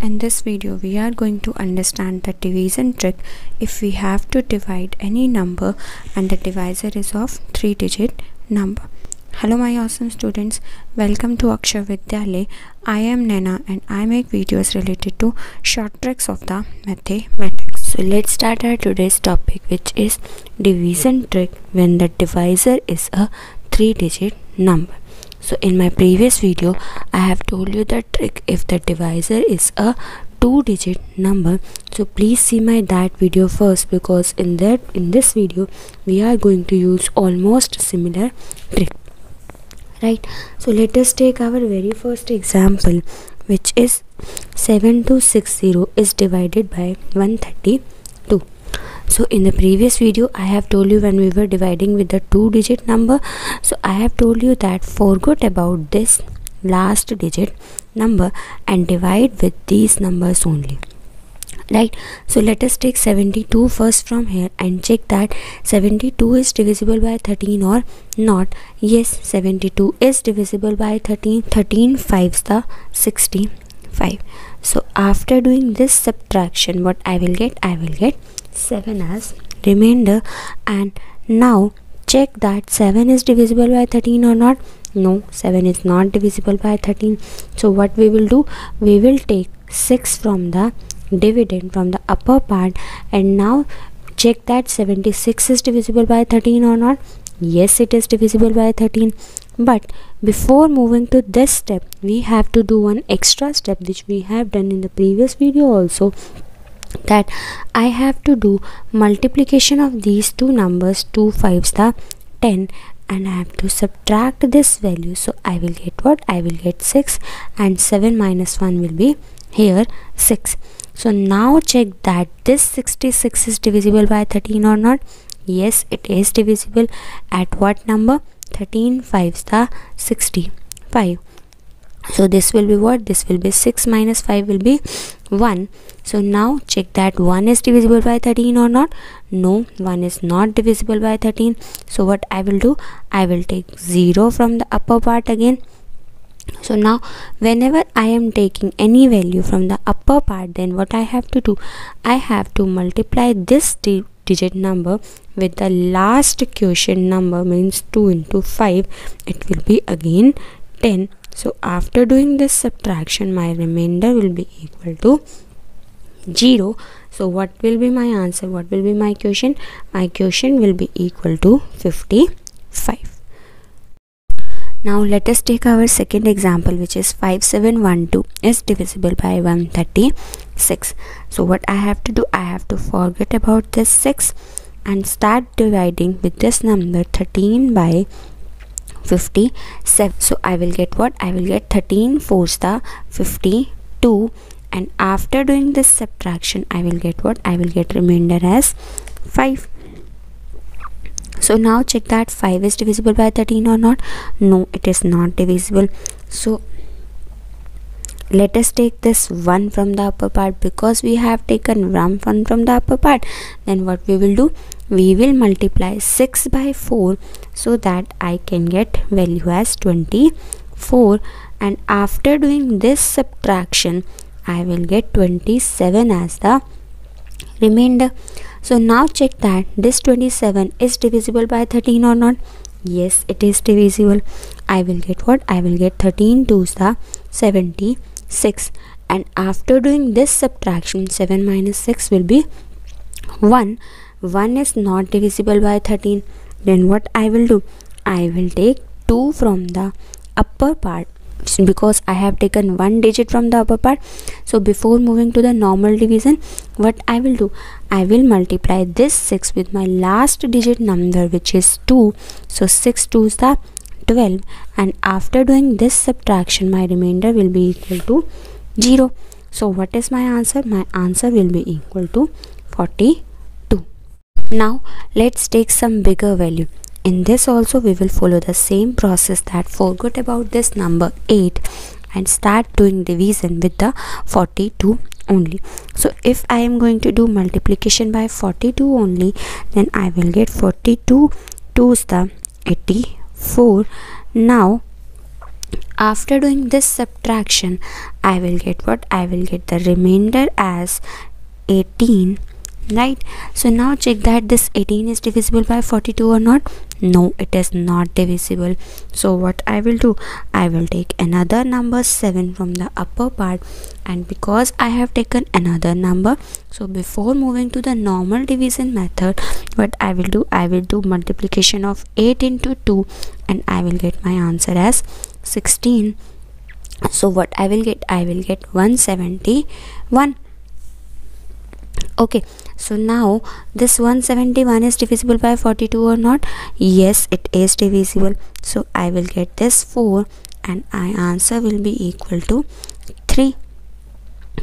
In this video, we are going to understand the division trick if we have to divide any number and the divisor is of 3-digit number. Hello my awesome students, welcome to Akshar Vidyalaya. I am Naina and I make videos related to short tricks of the mathematics. So let's start our today's topic, which is division trick when the divisor is a 3-digit number. So in my previous video, I have told you the trick if the divisor is a 2-digit number. So please see my that video first, because in this video we are going to use almost similar trick. Right? So let us take our very first example, which is 7260 is divided by 132. So in the previous video, I have told you when we were dividing with the 2-digit number, so I have told you that forget about this last digit number and divide with these numbers only. Right? So let us take 72 first from here and check that 72 is divisible by 13 or not. Yes, 72 is divisible by 13. 13 5s the 65. So after doing this subtraction, what I will get 7 as remainder. And now check that 7 is divisible by 13 or not. No, 7 is not divisible by 13. So what we will do, we will take 6 from the dividend, from the upper part, and now check that 76 is divisible by 13 or not. Yes, it is divisible by 13. But before moving to this step, we have to do one extra step which we have done in the previous video also, that I have to do multiplication of these two numbers, 2 5s the 10, and I have to subtract this value. So I will get what? I will get 6, and 7 minus 1 will be here 6. So now check that this 66 is divisible by 13 or not. Yes, it is divisible. At what number? 13 5s the 65. So this will be what? This will be 6 minus 5 will be 1. So now check that 1 is divisible by 13 or not. No, 1 is not divisible by 13. So what I will do? I will take 0 from the upper part again. So now whenever I am taking any value from the upper part, then what I have to do? I have to multiply this digit number with the last quotient number, means 2 into 5. It will be again 10. So after doing this subtraction, my remainder will be equal to 0. So what will be my answer? What will be my quotient? My quotient will be equal to 55. Now let us take our second example, which is 5712 is divisible by 136. So what I have to do? I have to forget about this 6 and start dividing with this number 13 by 57. So I will get what? I will get 13 4s the 52, and after doing this subtraction, I will get what? I will get remainder as 5. So now check that 5 is divisible by 13 or not. No, it is not divisible. So let us take this 1 from the upper part, because we have taken 1 from the upper part. Then what we will do? We will multiply 6 by 4 so that I can get value as 24. And after doing this subtraction, I will get 27 as the remainder. So now check that this 27 is divisible by 13 or not. Yes, it is divisible. I will get what? I will get 13 2s the 76. And after doing this subtraction, 7 minus 6 will be 1. 1 is not divisible by 13. Then what I will do? I will take 2 from the upper part, because I have taken 1 digit from the upper part. So before moving to the normal division, what I will do? I will multiply this 6 with my last digit number, which is 2. So 6 2s the 12, and after doing this subtraction, my remainder will be equal to 0. So what is my answer? My answer will be equal to 42. Now let's take some bigger value. In this also we will follow the same process, that forget about this number 8 and start doing division with the 42 only. So if I am going to do multiplication by 42 only, then I will get 42 2s the 84. Now After doing this subtraction, I will get what? I will get the remainder as 18, right? So now check that this 18 is divisible by 42 or not. No, it is not divisible. So what I will do, I will take another number 7 from the upper part, and because I have taken another number, so before moving to the normal division method, what I will do, I will do multiplication of 8 into 2, and I will get my answer as 16. So what I will get, I will get 171. Okay, so now this 171 is divisible by 42 or not? Yes, it is divisible. So I will get this 4, and my answer will be equal to 3.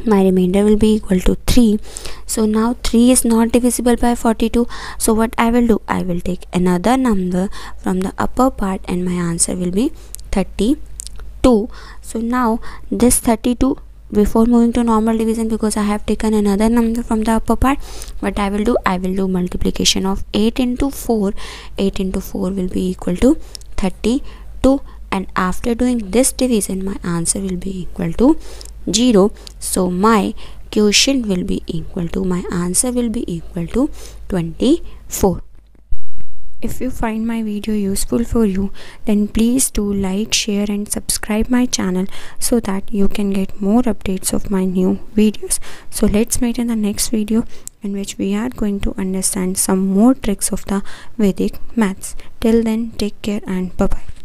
My remainder will be equal to 3. So now 3 is not divisible by 42. So what I will do, I will take another number from the upper part, and my answer will be 32. So now this 32, before moving to normal division, because I have taken another number from the upper part, what I will do, I will do multiplication of 8 into 4. 8 into 4 will be equal to 32, and after doing this division, my answer will be equal to 0. So my quotient will be equal to, my answer will be equal to 24. If you find my video useful for you, then please do like, share and subscribe my channel so that you can get more updates of my new videos. So let's meet in the next video, in which we are going to understand some more tricks of the Vedic Maths. Till then, take care and bye bye.